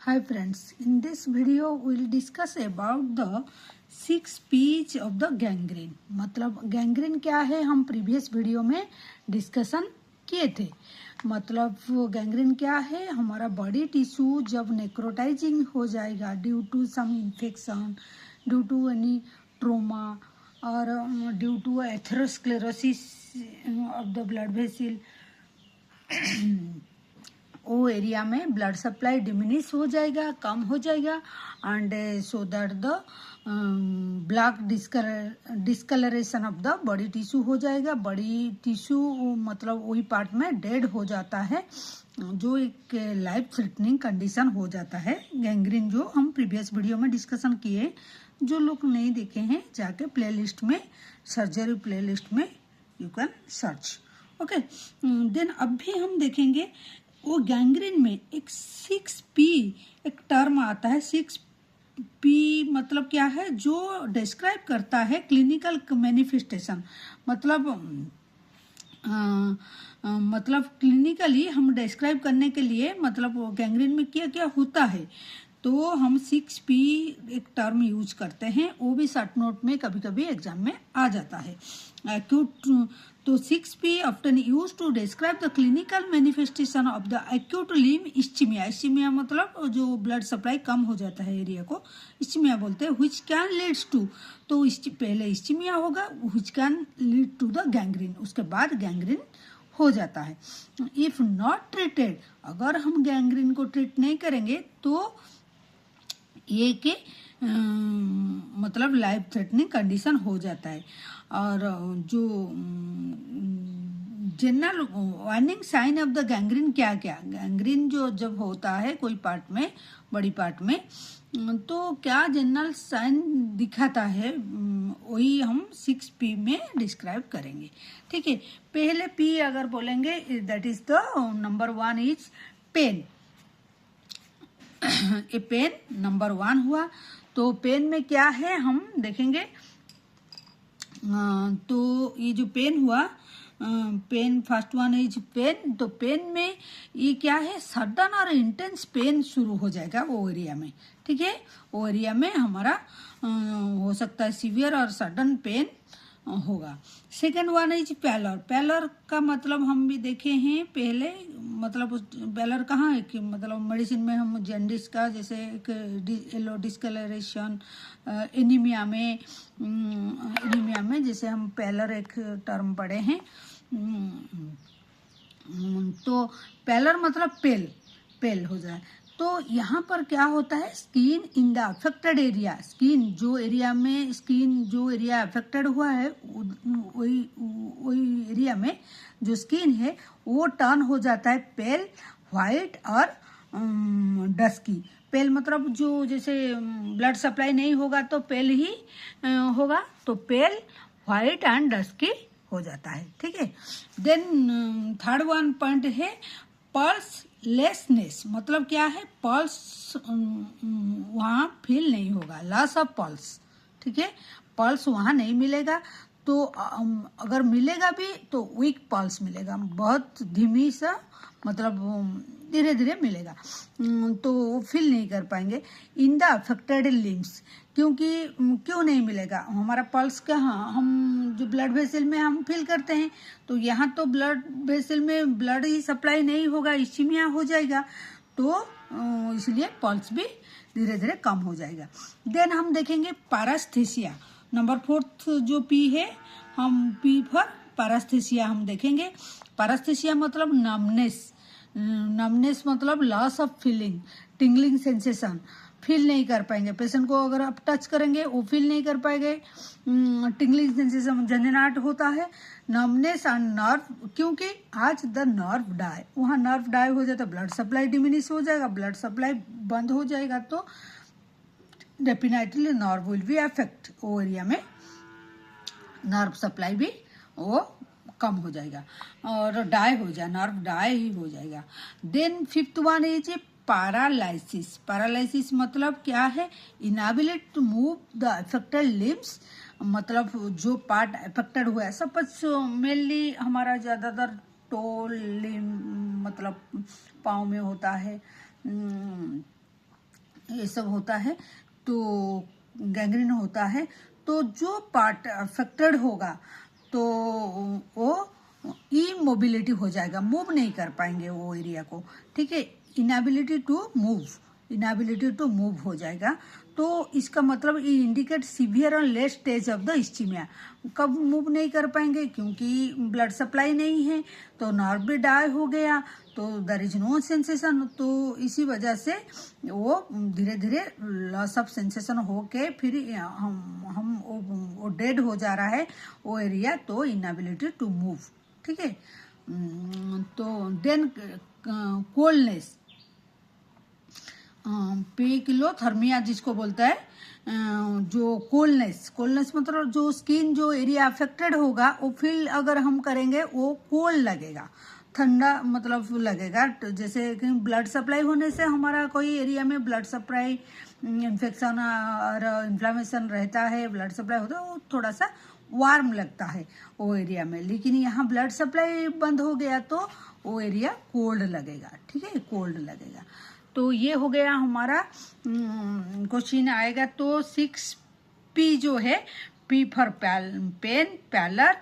Hi friends, in this video we will discuss about the 6 P's of the gangrene. मतलब gangrene क्या है हम previous video में discussion किए थे। मतलब गैंग्रीन क्या है, हमारा बॉडी टिश्यू जब नेक्रोटाइजिंग हो जाएगा due to some infection, due to any trauma और due to atherosclerosis of the blood vessel, वो एरिया में ब्लड सप्लाई डिमिनिश हो जाएगा, कम हो जाएगा and so that the black discolouration of the body tissue हो जाएगा। बॉडी टिश्यू मतलब वही पार्ट में डेड हो जाता है, जो एक लाइफ थ्रेटनिंग कंडीशन हो जाता है। गैंग्रीन जो हम प्रीवियस वीडियो में डिस्कशन किए, जो लोग नहीं देखे हैं जाके प्लेलिस्ट में, सर्जरी प्लेलिस्ट में you can search. Okay, then अभी हम देखेंगे वो गैंग्रीन में एक 6P एक टर्म आता है। 6P मतलब क्या है, जो डिस्क्राइब करता है क्लिनिकल मैनिफेस्टेशन। मतलब क्लिनिकली हम डिस्क्राइब करने के लिए, मतलब गैंग्रीन में क्या क्या होता है, तो हम 6P एक टर्म यूज करते हैं। वो भी शॉर्ट नोट में कभी कभी एग्जाम में आ जाता है। एक्यूट, तो 6P often use to describe the clinical manifestation of the acute limb ischaemia. Ischaemia मतलब जो ब्लड सप्लाई कम हो जाता है एरिया को इस्चीमिया बोलते हैं। व्हिच कैन लीड्स टू, तो पहले इस्चीमिया होगा, which can lead to the gangrene, उसके बाद गैंग्रीन हो जाता है। इफ नॉट ट्रीटेड, अगर हम गैंग्रीन को ट्रीट नहीं करेंगे तो ये के मतलब लाइफ थ्रेटनिंग कंडीशन हो जाता है। और जो general warning sign of the gangrene क्या क्या, गैंग्रीन जो जब होता है कोई पार्ट में, बड़ी पार्ट में, तो क्या जनरल साइन दिखाता है, वही हम 6P में डिस्क्राइब करेंगे। ठीक है, पहले P अगर बोलेंगे that is the number 1 is pain. ये पेन नंबर 1 हुआ। तो पेन में क्या है हम देखेंगे। तो ये जो पेन हुआ, pain first one is pain. तो पेन में ये क्या है, सडन और इंटेंस पेन शुरू हो जाएगा वो एरिया में। ठीक है, वो एरिया में हमारा हो सकता है सीवियर और सडन पेन होगा। Second one is pallor. Pallor का मतलब हम भी देखे हैं पहले, मतलब पैलर कहाँ है कि मतलब मेडिसिन में हम जेंडिस का, जैसे एक येलो डिस्कलरेशन, एनीमिया में जैसे हम पैलर एक टर्म पढ़े हैं। तो पैलर मतलब पेल हो जाए। तो यहाँ पर क्या होता है, skin in the affected area, skin जो एरिया अफेक्टेड हुआ है वही एरिया में जो स्किन है वो टर्न हो जाता है पेल, व्हाइट और डस्की। पेल मतलब जो जैसे ब्लड सप्लाई नहीं होगा तो पेल ही होगा, तो पेल, व्हाइट एंड डस्की हो जाता है। ठीक है, देन थर्ड वन पॉइंट है पल्स लेसनेस। मतलब क्या है, पल्स वहाँ फील नहीं होगा, लॉस ऑफ पल्स। ठीक है, पल्स वहाँ नहीं मिलेगा, तो अगर मिलेगा भी तो वीक पल्स मिलेगा, बहुत धीमी सा, मतलब धीरे धीरे मिलेगा, तो वो फील नहीं कर पाएंगे इन द अफेक्टेड लिम्स। क्योंकि क्यों नहीं मिलेगा, हमारा पल्स कहाँ, हम जो ब्लड वेसल में हम फील करते हैं, तो यहाँ तो ब्लड वेसल में ब्लड ही सप्लाई नहीं होगा, इस्चीमिया हो जाएगा, तो इसलिए पल्स भी धीरे धीरे कम हो जाएगा। देन हम देखेंगे पैरास्थेसिया। नंबर 4 जो P है, हम P फॉर पैरास्थेसिया हम देखेंगे। पैरास्थेसिया मतलब नमनेस मतलब loss of feeling, tingling sensation, feel नहीं कर पाएंगे। पेशेंट को अगर आप टच करेंगे वो फील नहीं कर पाएंगे, टिंगलिंग सेंसेशन, झंझनाहट होता है। नमनेस एंड नर्व, क्योंकि आज द नर्व डाई, वहाँ नर्व डाई हो जाता है, ब्लड सप्लाई डिमिनिश हो जाएगा, ब्लड सप्लाई बंद हो जाएगा, तो definitely nerve will be affect, वो एरिया में नर्व सप्लाई भी वो कम हो जाएगा और डाई हो जाए, नर्व डाई ही हो जाएगा। Then fifth one is paralysis. Paralysis मतलब क्या है, inability to move the affected limbs. मतलब जो पार्ट अफेक्टेड हुआ है, सपोज मेनली हमारा ज़्यादातर टो लिम्ब मतलब पाँव में होता है, ये सब होता है, तो गैंग्रीन होता है, तो जो पार्ट अफेक्टेड होगा तो वो इमोबिलिटी हो जाएगा, मूव नहीं कर पाएंगे वो एरिया को, ठीक है। इनएबिलिटी टू मूव हो जाएगा। तो इसका मतलब ये इंडिकेट सीवियर और late stage of the ischaemia. कब मूव नहीं कर पाएंगे? क्योंकि ब्लड सप्लाई नहीं है, तो नर्व भी डाई हो गया, तो देयर इज नो सेंसेशन। तो इसी वजह से वो धीरे धीरे लॉस ऑफ सेंसेशन होके फिर हम वो डेड हो जा रहा है वो एरिया, तो इनएबिलिटी टू मूव, ठीक है। तो देन कोल्डनेस, पेकिलोथर्मिया जिसको बोलता है, जो कोल्डनेस मतलब जो स्किन जो एरिया अफेक्टेड होगा वो फील अगर हम करेंगे वो कोल्ड लगेगा, ठंडा मतलब लगेगा। जैसे कि ब्लड सप्लाई होने से हमारा कोई एरिया में ब्लड सप्लाई इन्फेक्शन और इन्फ्लामेशन रहता है, ब्लड सप्लाई होता है, वो थोड़ा सा वार्म लगता है वो एरिया में। लेकिन यहाँ ब्लड सप्लाई बंद हो गया तो वो एरिया कोल्ड लगेगा, ठीक है, कोल्ड लगेगा। तो ये हो गया हमारा क्वेश्चन आएगा। तो 6P जो है, P for pain, pallor,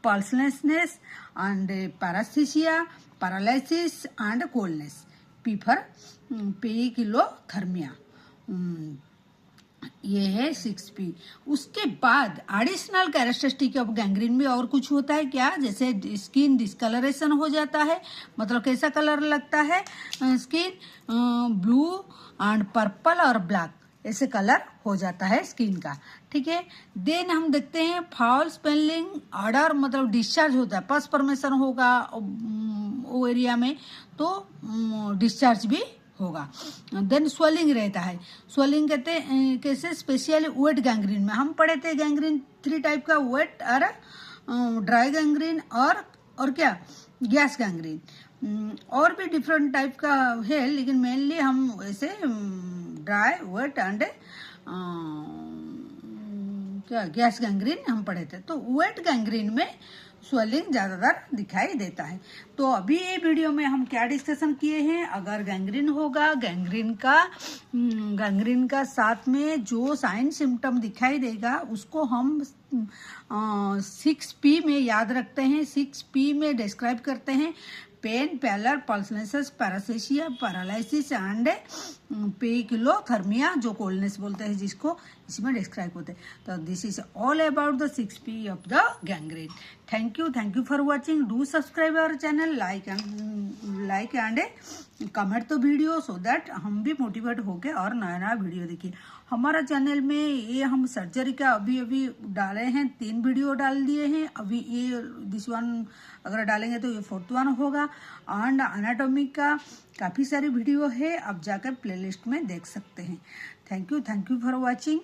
pulselessness and paraesthesia, paralysis and coldness. P for poikilothermia, ये है 6P। उसके बाद एडिशनल कैरेक्टरिस्टिक ऑफ गैंग्रीन में और कुछ होता है क्या? जैसे स्किन डिस्कलरेशन हो जाता है, मतलब कैसा कलर लगता है स्किन, ब्लू एंड पर्पल और ब्लैक, ऐसे कलर हो जाता है स्किन का, ठीक है। देन हम देखते हैं फाउल स्मेलिंग ऑर्डर, मतलब डिस्चार्ज होता है, पस परमेशन होगा वो एरिया में, तो डिस्चार्ज भी होगा। देन स्वेलिंग रहता है। स्वेलिंग कहते हैं कैसे? स्पेशली वेट गैंग्रीन में हम पढ़े थे, गैंग्रीन 3 टाइप का, वेट और ड्राई गैंग्रीन और क्या, गैस गैंग्रीन। और भी डिफरेंट टाइप का है, लेकिन मेनली हम ऐसे ड्राई, वेट एंड क्या गैस गैंग्रीन हम पढ़े थे। तो वेट गैंग्रीन में स्वेलिंग ज्यादातर दिखाई देता है। तो अभी ये वीडियो में हम क्या डिस्कशन किए हैं, अगर गैंग्रीन होगा, गैंग्रीन का साथ में जो साइन सिम्टम दिखाई देगा उसको हम 6P में याद रखते हैं, 6P में डिस्क्राइब करते हैं। पेन, पैलर, पल्सनेस, पैरास्थीसिया, पैरालिसिस एंड पेकिलोथर्मिया, जो कोल्डनेस बोलते हैं जिसको, इसमें डिस्क्राइब होते हैं। तो this is all about the 6P of the gangrene. Thank you for watching. Do subscribe our channel, like and comment the video, so that हम भी मोटिवेट होके और नया नया वीडियो देखिए। हमारा चैनल में ये हम सर्जरी का अभी डाले हैं, 3 वीडियो डाल दिए हैं। अभी ये दिस वन अगर डालेंगे तो ये 4th वन होगा। एंड एनाटॉमी का काफ़ी सारी वीडियो है, आप जाकर प्लेलिस्ट में देख सकते हैं। Thank you for watching.